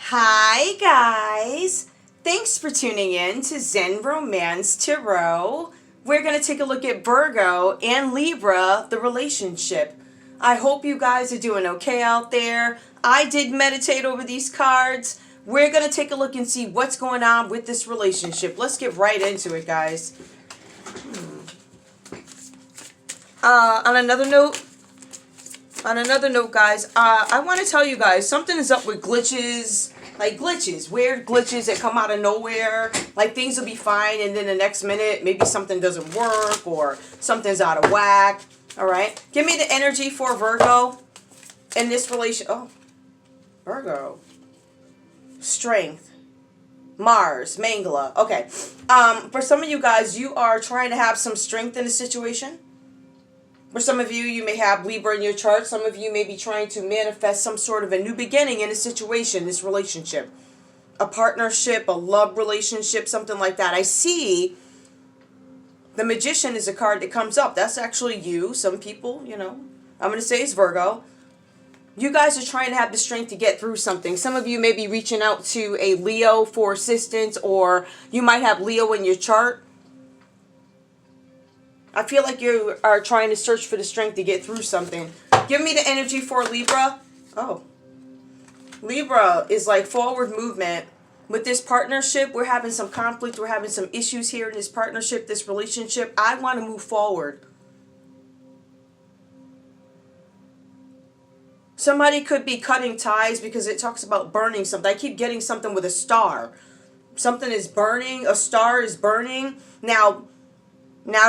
Hi guys! Thanks for tuning in to Zen Romance Tarot. We're going to take a look at Virgo and Libra, the relationship. I hope you guys are doing okay out there. I did meditate over these cards. We're going to take a look and see what's going on with this relationship. Let's get right into it, guys. On another note, guys, I want to tell you guys something is up with glitches. Like glitches, weird glitches that come out of nowhere. Like things will be fine and then the next minute maybe something doesn't work or something's out of whack. Alright? Give me the energy for Virgo in this relation. Oh, Virgo. Strength. Mars. Mangala. Okay. For some of you guys, you are trying to have some strength in a situation. For some of you, you may have Libra in your chart. Some of you may be trying to manifest some sort of a new beginning in a situation, this relationship. A partnership, a love relationship, something like that. I see the Magician is a card that comes up. That's actually you. Some people, I'm going to say it's Virgo. You guys are trying to have the strength to get through something. Some of you may be reaching out to a Leo for assistance, or you might have Leo in your chart. I feel like you are trying to search for the strength to get through something. Give me the energy for Libra. Oh. Libra is like forward movement. With this partnership, we're having some conflict. We're having some issues here in this partnership, this relationship. I want to move forward. Somebody could be cutting ties because it talks about burning something. I keep getting something with a star. Something is burning. A star is burning. Now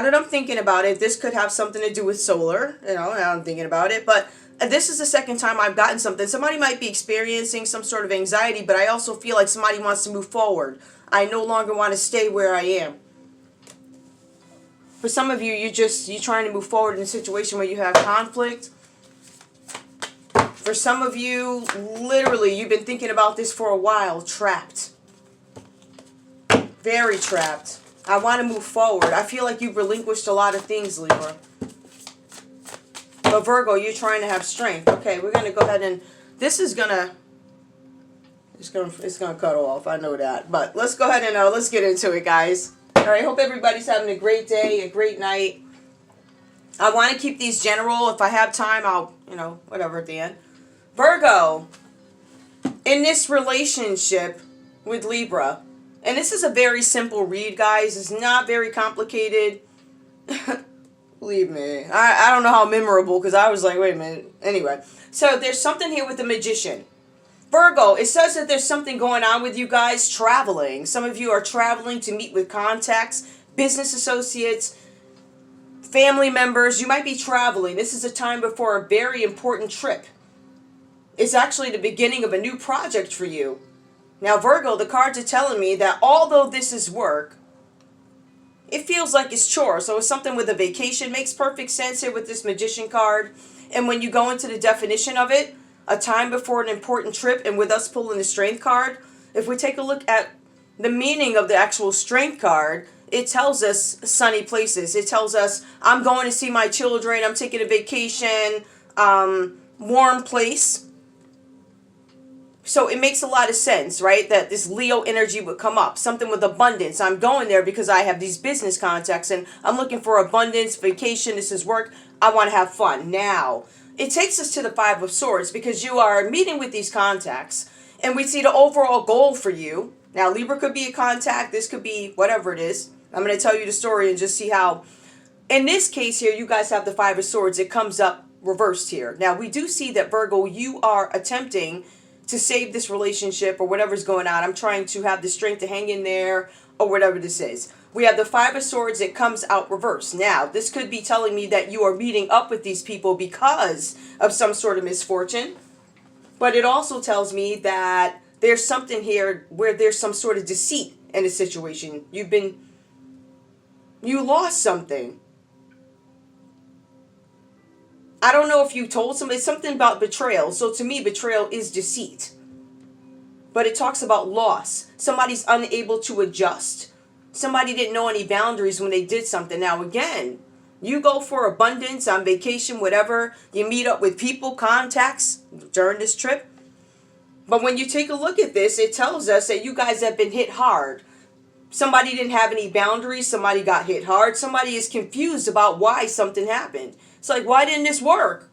that I'm thinking about it, this could have something to do with solar. Now I'm thinking about it. But this is the second time I've gotten something. Somebody might be experiencing some sort of anxiety, but I also feel like somebody wants to move forward. I no longer want to stay where I am. For some of you, you're trying to move forward in a situation where you have conflict. For some of you, literally, you've been thinking about this for a while. Trapped. Very trapped. I want to move forward. I feel like you've relinquished a lot of things, Libra. But Virgo, you're trying to have strength. Okay, we're going to go ahead and... This is going to... It's gonna cut off. I know that. But let's go ahead and let's get into it, guys. Alright, hope everybody's having a great day, a great night. I want to keep these general. If I have time, I'll, whatever at the end. Virgo, in this relationship with Libra... And this is a very simple read, guys. It's not very complicated. Believe me. I don't know how memorable, because I was like, wait a minute. Anyway. So there's something here with the Magician. Virgo, it says that there's something going on with you guys traveling. Some of you are traveling to meet with contacts, business associates, family members. You might be traveling. This is a time before a very important trip. It's actually the beginning of a new project for you. Now, Virgo, the cards are telling me that although this is work, it feels like it's chore. So it's something with a vacation. Makes perfect sense here with this Magician card. And when you go into the definition of it, a time before an important trip, and with us pulling the Strength card, if we take a look at the meaning of the actual Strength card, it tells us sunny places. It tells us, I'm going to see my children, I'm taking a vacation, warm place. So it makes a lot of sense, right? That this Leo energy would come up. Something with abundance. I'm going there because I have these business contacts and I'm looking for abundance, vacation, this is work. I want to have fun. Now, it takes us to the Five of Swords because you are meeting with these contacts and we see the overall goal for you. Now, Libra could be a contact. This could be whatever it is. I'm going to tell you the story and just see how. In this case here, you guys have the Five of Swords. It comes up reversed here. Now, we do see that, Virgo, you are attempting to save this relationship or whatever's going on. I'm trying to have the strength to hang in there or whatever this is. We have the Five of Swords. It comes out reversed. Now, this could be telling me that you are meeting up with these people because of some sort of misfortune. But it also tells me that there's something here where there's some sort of deceit in a situation. You lost something. I don't know if you told somebody something about betrayal. So to me, betrayal is deceit. But it talks about loss. Somebody's unable to adjust. Somebody didn't know any boundaries when they did something. Now again, you go for abundance, on vacation, whatever. You meet up with people, contacts during this trip. But when you take a look at this, it tells us that you guys have been hit hard. Somebody didn't have any boundaries. Somebody got hit hard. Somebody is confused about why something happened. It's like, why didn't this work?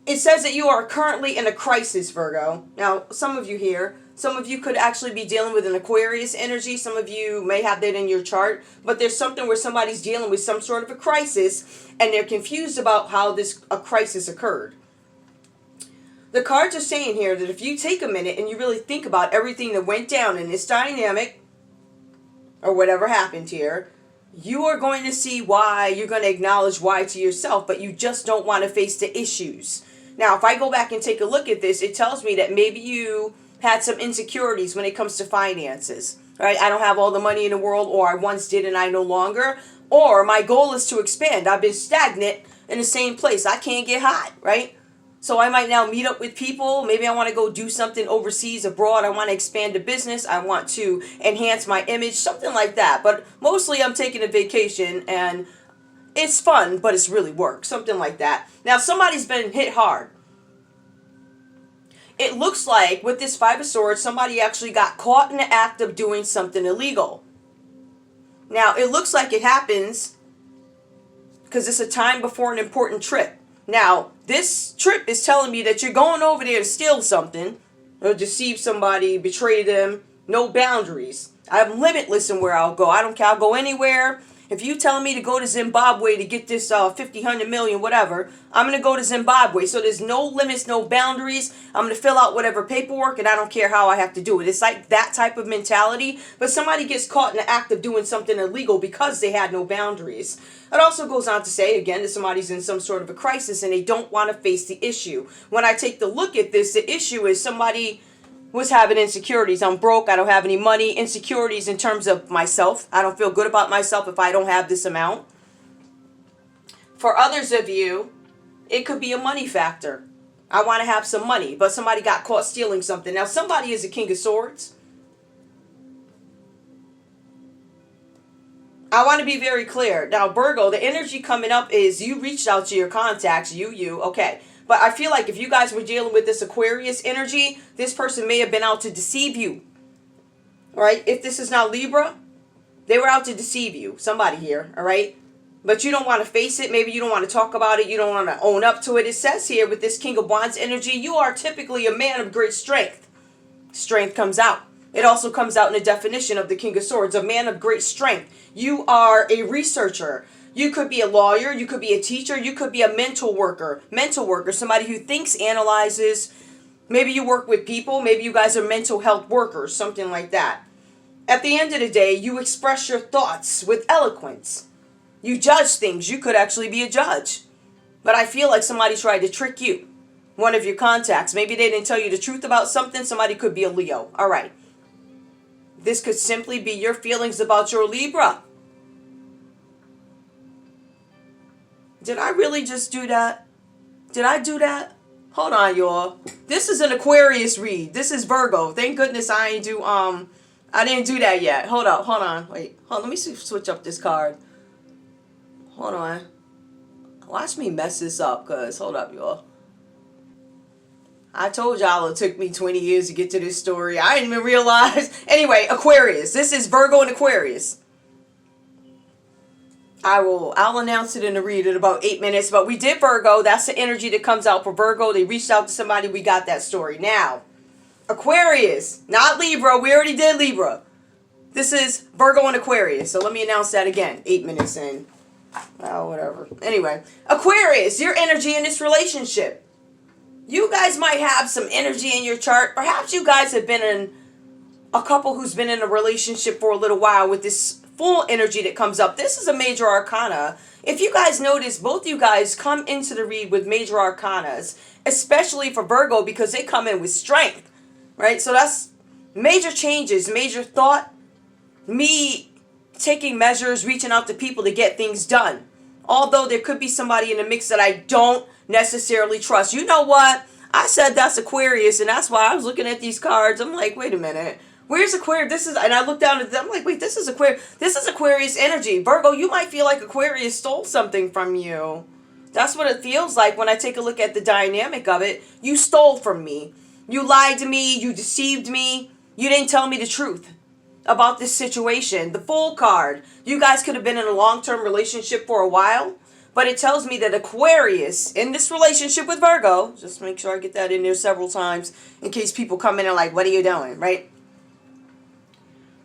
It says that you are currently in a crisis, Virgo. Now, some of you here, some of you could actually be dealing with an Aquarius energy. Some of you may have that in your chart. But there's something where somebody's dealing with some sort of a crisis, and they're confused about how a crisis occurred. The cards are saying here that if you take a minute and you really think about everything that went down in this dynamic, or whatever happened here, you are going to see why. You're going to acknowledge why to yourself, but you just don't want to face the issues. Now, if I go back and take a look at this, it tells me that maybe you had some insecurities when it comes to finances. Right? I don't have all the money in the world, or I once did and I no longer. Or my goal is to expand. I've been stagnant in the same place. I can't get hot, right? So I might now meet up with people. Maybe I want to go do something overseas, abroad. I want to expand a business. I want to enhance my image, something like that. But mostly I'm taking a vacation, and it's fun, but it's really work, something like that. Now, somebody's been hit hard. It looks like with this Five of Swords, somebody actually got caught in the act of doing something illegal. Now, it looks like it happens because it's a time before an important trip. Now, this trip is telling me that you're going over there to steal something, or deceive somebody, betray them. No boundaries. I'm limitless in where I'll go. I don't care. I'll go anywhere. If you tell me to go to Zimbabwe to get this 50, 100 million, whatever, I'm going to go to Zimbabwe. So there's no limits, no boundaries. I'm going to fill out whatever paperwork, and I don't care how I have to do it. It's like that type of mentality. But somebody gets caught in the act of doing something illegal because they had no boundaries. It also goes on to say, again, that somebody's in some sort of a crisis and they don't want to face the issue. When I take the look at this, the issue is somebody was having insecurities. I'm broke. I don't have any money. Insecurities in terms of myself. I don't feel good about myself if I don't have this amount. For others of you, it could be a money factor. I want to have some money, but somebody got caught stealing something. Now, somebody is a King of Swords. I want to be very clear. Now, Virgo, the energy coming up is you reached out to your contacts. Okay. But I feel like if you guys were dealing with this Aquarius energy, this person may have been out to deceive you. All right? If this is not Libra, they were out to deceive you. Somebody here, all right? But you don't want to face it. Maybe you don't want to talk about it. You don't want to own up to it. It says here with this King of Wands energy, you are typically a man of great strength. Strength comes out. It also comes out in the definition of the King of Swords, a man of great strength. You are a researcher. You could be a lawyer, you could be a teacher, you could be a mental worker, somebody who thinks, analyzes. Maybe you work with people, maybe you guys are mental health workers, something like that. At the end of the day, you express your thoughts with eloquence. You judge things, you could actually be a judge. But I feel like somebody tried to trick you, one of your contacts. Maybe they didn't tell you the truth about something, somebody could be a Leo. All right. This could simply be your feelings about your Libra. Did I really just do that? Did I do that? Hold on, y'all. This is an Aquarius read. This is Virgo. Thank goodness I didn't do that yet. Hold on. Wait. Let me switch up this card. Hold on. Watch me mess this up, cause hold up, y'all. I told y'all it took me 20 years to get to this story. I didn't even realize. Anyway, Aquarius. This is Virgo and Aquarius. I'll announce it in the read in about 8 minutes. But we did Virgo. That's the energy that comes out for Virgo. They reached out to somebody. We got that story. Now, Aquarius, not Libra. We already did Libra. This is Virgo and Aquarius. So let me announce that again. 8 minutes in. Oh, whatever. Anyway, Aquarius, your energy in this relationship. You guys might have some energy in your chart. Perhaps you guys have been in a couple who's been in a relationship for a little while with this full energy that comes up. This is a major arcana. If you guys notice, both you guys come into the read with major arcanas, especially for Virgo because they come in with strength, right? So that's major changes, major thought, me taking measures, reaching out to people to get things done. Although there could be somebody in the mix that I don't necessarily trust. You know what? I said that's Aquarius, and that's why I was looking at these cards. I'm like, wait a minute. Where's Aquarius? And I looked down at them. I'm like, wait, this is Aquarius. This is Aquarius energy. Virgo, you might feel like Aquarius stole something from you. That's what it feels like when I take a look at the dynamic of it. You stole from me. You lied to me. You deceived me. You didn't tell me the truth about this situation. The Fool card. You guys could have been in a long-term relationship for a while, but it tells me that Aquarius, in this relationship with Virgo, just make sure I get that in there several times in case people come in and like, what are you doing, right?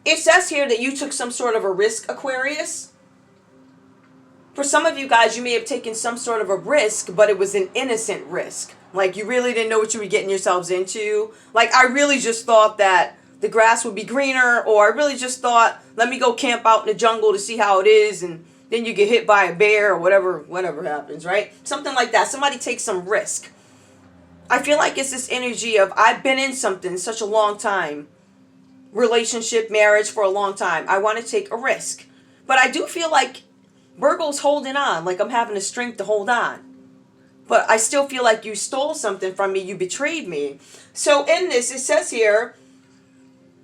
It says here that you took some sort of a risk, Aquarius. For some of you guys, you may have taken some sort of a risk, but it was an innocent risk. Like, you really didn't know what you were getting yourselves into. Like, I really just thought that the grass would be greener, or I really just thought, let me go camp out in the jungle to see how it is, and then you get hit by a bear or whatever happens, right? Something like that. Somebody takes some risk. I feel like it's this energy of, I've been in something such a long time. Relationship, marriage for a long time. I want to take a risk. But I do feel like Virgo's holding on, like I'm having the strength to hold on. But I still feel like you stole something from me, you betrayed me. So in this, it says here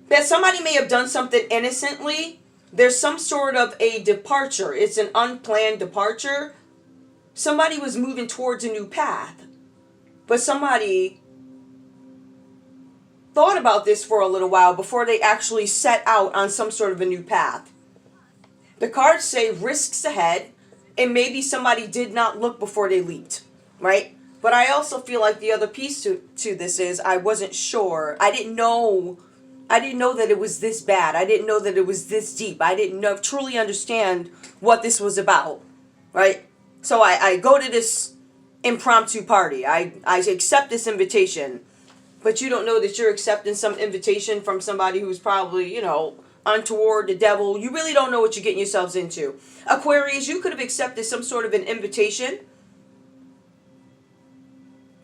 that somebody may have done something innocently. There's some sort of a departure. It's an unplanned departure. Somebody was moving towards a new path. But somebody thought about this for a little while before they actually set out on some sort of a new path. The cards say risks ahead, and maybe somebody did not look before they leaped, right? But I also feel like the other piece to this is I wasn't sure. I didn't know that it was this bad. I didn't know that it was this deep. I didn't truly understand what this was about, right? So I go to this impromptu party. I accept this invitation. But you don't know that you're accepting some invitation from somebody who's probably, untoward, the devil. You really don't know what you're getting yourselves into. Aquarius, you could have accepted some sort of an invitation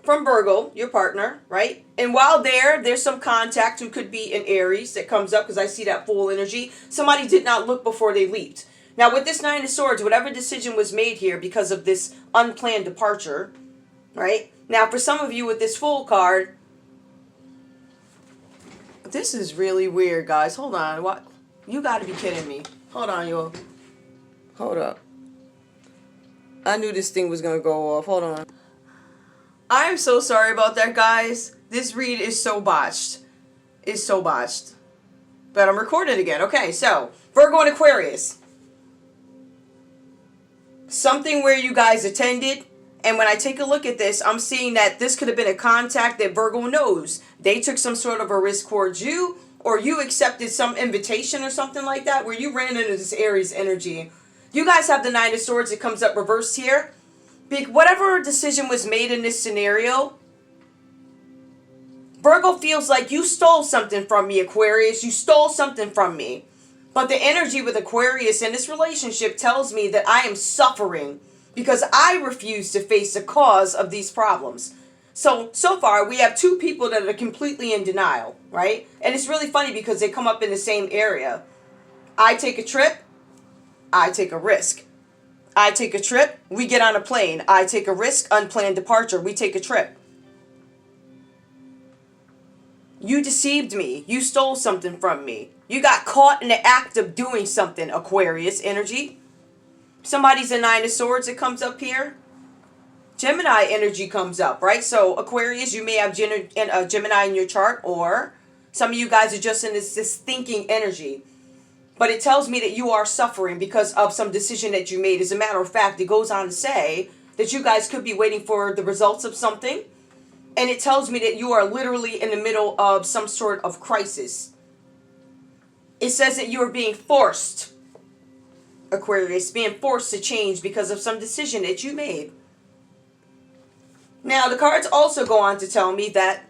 from Virgo, your partner, right? And while there's some contact who could be an Aries that comes up because I see that Fool energy. Somebody did not look before they leaped. Now with this Nine of Swords, whatever decision was made here because of this unplanned departure, right? Now for some of you with this Fool card, this is really weird, guys. Hold on. What? You got to be kidding me. Hold on, y'all. Hold up. I knew this thing was going to go off. Hold on. I am so sorry about that, guys. This read is so botched. It's so botched. But I'm recording again. Okay, so Virgo and Aquarius. Something where you guys attended. And when I take a look at this, I'm seeing that this could have been a contact that Virgo knows. They took some sort of a risk towards you, or you accepted some invitation or something like that, where you ran into this Aries energy. You guys have the Nine of Swords. It comes up reversed here. Whatever decision was made in this scenario, Virgo feels like you stole something from me, Aquarius. You stole something from me. But the energy with Aquarius in this relationship tells me that I am suffering because I refuse to face the cause of these problems. So far, we have two people that are completely in denial, right? And it's really funny because they come up in the same area. I take a trip, I take a risk. I take a trip, we get on a plane. I take a risk, unplanned departure, we take a trip. You deceived me. You stole something from me. You got caught in the act of doing something, Aquarius energy. Somebody's a Nine of Swords that comes up here. Gemini energy comes up, right? So Aquarius, you may have Gemini in your chart, or some of you guys are just in this thinking energy. But it tells me that you are suffering because of some decision that you made. As a matter of fact, it goes on to say that you guys could be waiting for the results of something. And it tells me that you are literally in the middle of some sort of crisis. It says that you are being forced, Aquarius, being forced to change because of some decision that you made. Now, the cards also go on to tell me that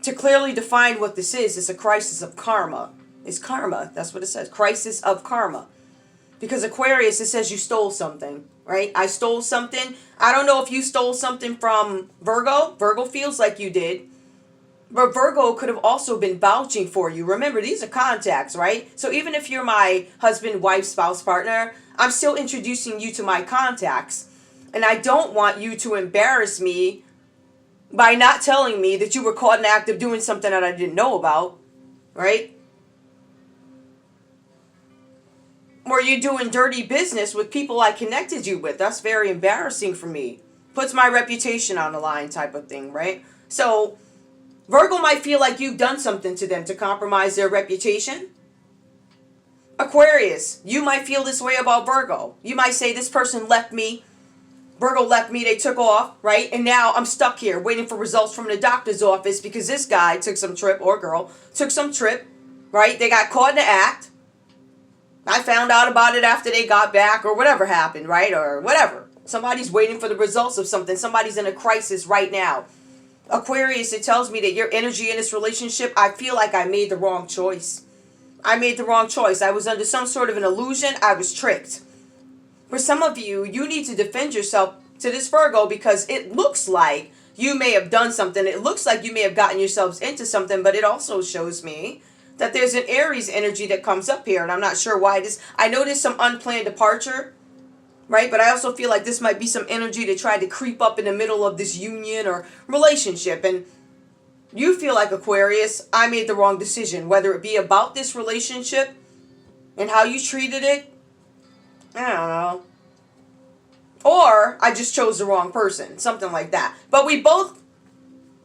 to clearly define what this is, it's a crisis of karma. It's karma. That's what it says. Crisis of karma. Because Aquarius, it says you stole something, right? I stole something. I don't know if you stole something from Virgo. Virgo feels like you did. But Virgo could have also been vouching for you. Remember, these are contacts, right? So even if you're my husband, wife, spouse, partner, I'm still introducing you to my contacts. And I don't want you to embarrass me by not telling me that you were caught in the act of doing something that I didn't know about, right? Or you doing dirty business with people I connected you with. That's very embarrassing for me. Puts my reputation on the line type of thing, right? So Virgo might feel like you've done something to them to compromise their reputation. Aquarius, you might feel this way about Virgo. You might say, this person left me. Virgo left me, they took off, right? And now I'm stuck here waiting for results from the doctor's office because this guy took some trip, or girl, took some trip, right? They got caught in the act. I found out about it after they got back, or whatever happened, right? Or whatever. Somebody's waiting for the results of something. Somebody's in a crisis right now. Aquarius, it tells me that your energy in this relationship, I feel like I made the wrong choice. I made the wrong choice. I was under some sort of an illusion. I was tricked. For some of you, you need to defend yourself to this Virgo because it looks like you may have done something. It looks like you may have gotten yourselves into something, but it also shows me that there's an Aries energy that comes up here, and I'm not sure why this. I know there's some unplanned departure, right? But I also feel like this might be some energy that tried to creep up in the middle of this union or relationship, and you feel like, Aquarius, I made the wrong decision, whether it be about this relationship and how you treated it. I don't know. Or I just chose the wrong person. Something like that. But we both,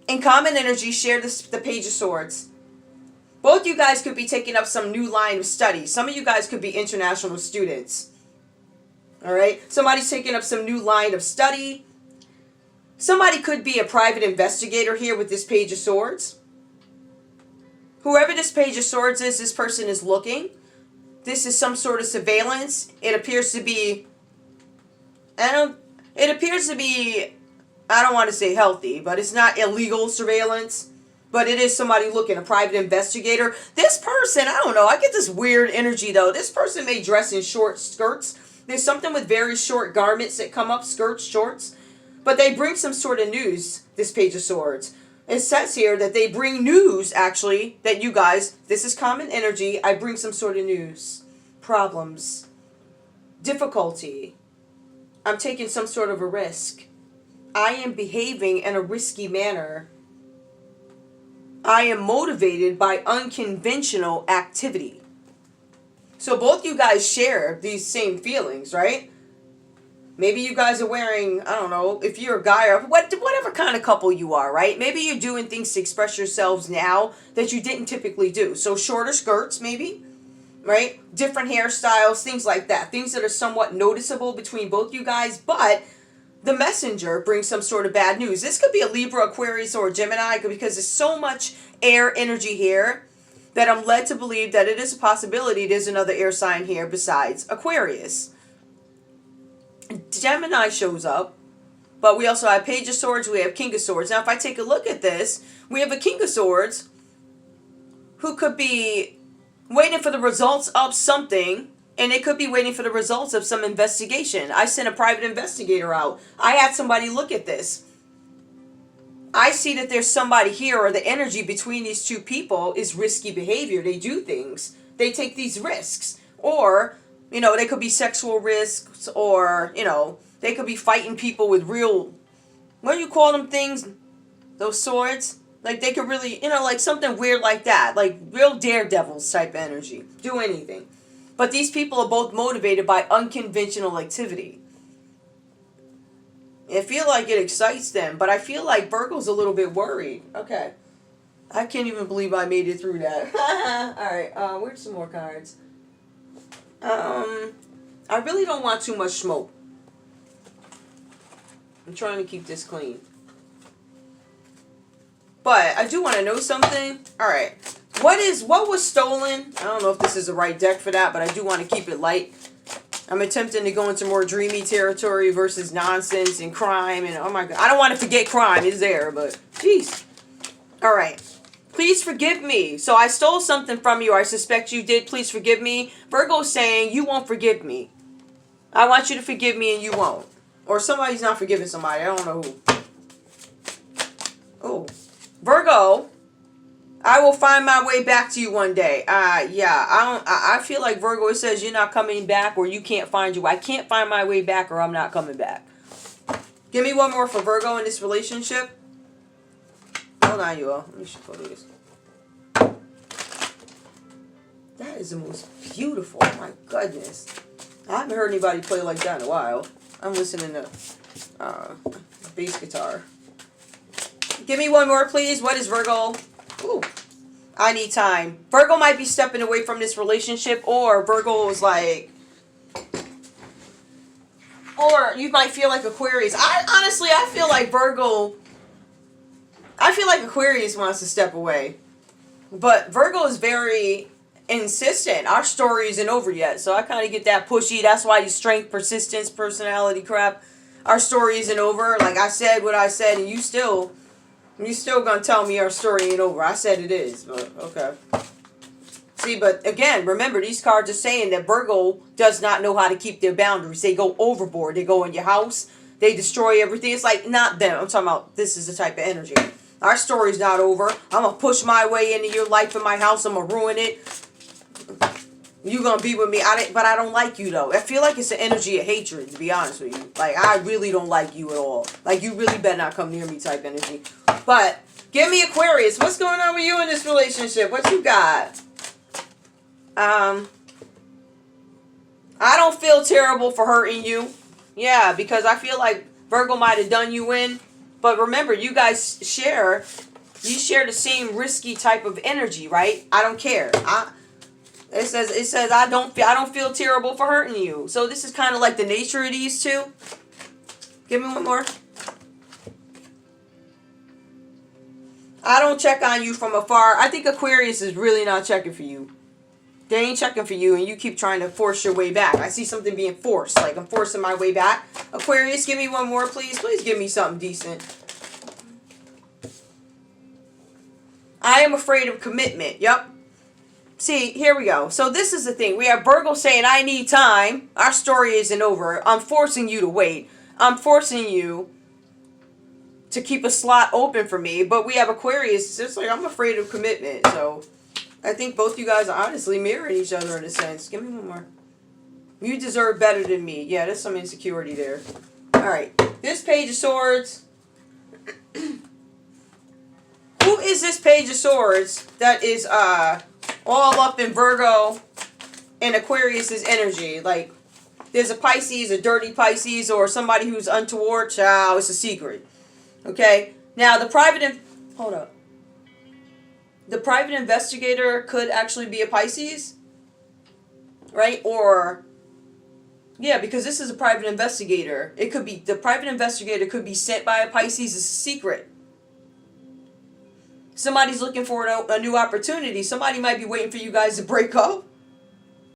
in common energy, share the Page of Swords. Both you guys could be taking up some new line of study. Some of you guys could be international students. Alright? Somebody's taking up some new line of study. Somebody could be a private investigator here with this Page of Swords. Whoever this Page of Swords is, this person is looking. This is some sort of surveillance. It appears to be, I don't want to say healthy, but it's not illegal surveillance. But it is somebody looking, a private investigator. This person, I don't know, I get this weird energy though. This person may dress in short skirts. There's something with very short garments that come up, skirts, shorts. But they bring some sort of news, this Page of Swords. It says here that they bring news, actually, that you guys, this is common energy, I bring some sort of news, problems, difficulty. I'm taking some sort of a risk. I am behaving in a risky manner. I am motivated by unconventional activity. So both you guys share these same feelings, right? Maybe you guys are wearing, I don't know, if you're a guy or whatever kind of couple you are, right? Maybe you're doing things to express yourselves now that you didn't typically do. So shorter skirts, maybe, right? Different hairstyles, things like that. Things that are somewhat noticeable between both you guys, but the messenger brings some sort of bad news. This could be a Libra, Aquarius, or a Gemini because there's so much air energy here that I'm led to believe that it is a possibility there's another air sign here besides Aquarius. Gemini shows up, but we also have Page of Swords, we have King of Swords. Now, if I take a look at this, we have a King of Swords who could be waiting for the results of something, and they could be waiting for the results of some investigation. I sent a private investigator out. I had somebody look at this. I see that there's somebody here, or the energy between these two people is risky behavior. They do things. They take these risks. Or, you know, they could be sexual risks, or, you know, they could be fighting people with real, what do you call them things? Those swords? Like, they could really, you know, like something weird like that. Like, real daredevils type energy. Do anything. But these people are both motivated by unconventional activity. I feel like it excites them, but I feel like Virgo's a little bit worried. Okay. I can't even believe I made it through that. Alright, where's some more cards? I really don't want too much smoke. I'm trying to keep this clean. But I do want to know something. Alright. What was stolen? I don't know if this is the right deck for that, but I do want to keep it light. I'm attempting to go into more dreamy territory versus nonsense and crime. And oh my god. I don't want to forget crime. It's there, but jeez. Alright. Please forgive me. So I stole something from you. I suspect you did. Please forgive me. Virgo's saying you won't forgive me. I want you to forgive me and you won't. Or somebody's not forgiving somebody. I don't know who. Oh. Virgo, I will find my way back to you one day. Yeah, I feel like Virgo, it says you're not coming back or you can't find you. I can't find my way back or I'm not coming back. Give me one more for Virgo in this relationship. Hold on, you all. Let me show you this. That is the most beautiful. Oh my goodness. I haven't heard anybody play like that in a while. I'm listening to bass guitar. Give me one more, please. What is Virgo? Ooh. I need time. Virgo might be stepping away from this relationship, or Virgo is like, or you might feel like Aquarius. I feel like Aquarius wants to step away. But Virgo is very insistent. Our story isn't over yet. So I kind of get that pushy. That's why you strength, persistence, personality crap. Our story isn't over. Like I said what I said, and you still gonna tell me our story ain't over. I said it is, but okay. See, but again, remember, these cards are saying that Virgo does not know how to keep their boundaries. They go overboard. They go in your house. They destroy everything. It's like, not them. I'm talking about, this is the type of energy. Our story's not over. I'm going to push my way into your life and my house. I'm going to ruin it. You're going to be with me. But I don't like you, though. I feel like it's an energy of hatred, to be honest with you. Like, I really don't like you at all. Like, you really better not come near me type energy. But, give me Aquarius. What's going on with you in this relationship? What you got? I don't feel terrible for hurting you. Yeah, because I feel like Virgo might have done you in. But remember, you guys share the same risky type of energy, right? I don't care. It says I don't feel terrible for hurting you. So this is kind of like the nature of these two. Give me one more. I don't check on you from afar. I think Aquarius is really not checking for you. They ain't checking for you, and you keep trying to force your way back. I see something being forced, like I'm forcing my way back. Aquarius, give me one more, please. Please give me something decent. I am afraid of commitment. Yep. See, here we go. So this is the thing. We have Virgo saying, I need time. Our story isn't over. I'm forcing you to wait. I'm forcing you to keep a slot open for me. But we have Aquarius. It's just like, I'm afraid of commitment. So I think both you guys are honestly mirroring each other in a sense. Give me one more. You deserve better than me. Yeah, there's some insecurity there. Alright. This Page of Swords. Who is this Page of Swords that is all up in Virgo and Aquarius's energy? Like, there's a Pisces, a dirty Pisces, or somebody who's untoward. Child, it's a secret. Okay? Now, the private investigator could actually be a Pisces, right? Or, yeah, because this is a private investigator. It could be, the private investigator could be sent by a Pisces as a secret. Somebody's looking for a new opportunity. Somebody might be waiting for you guys to break up.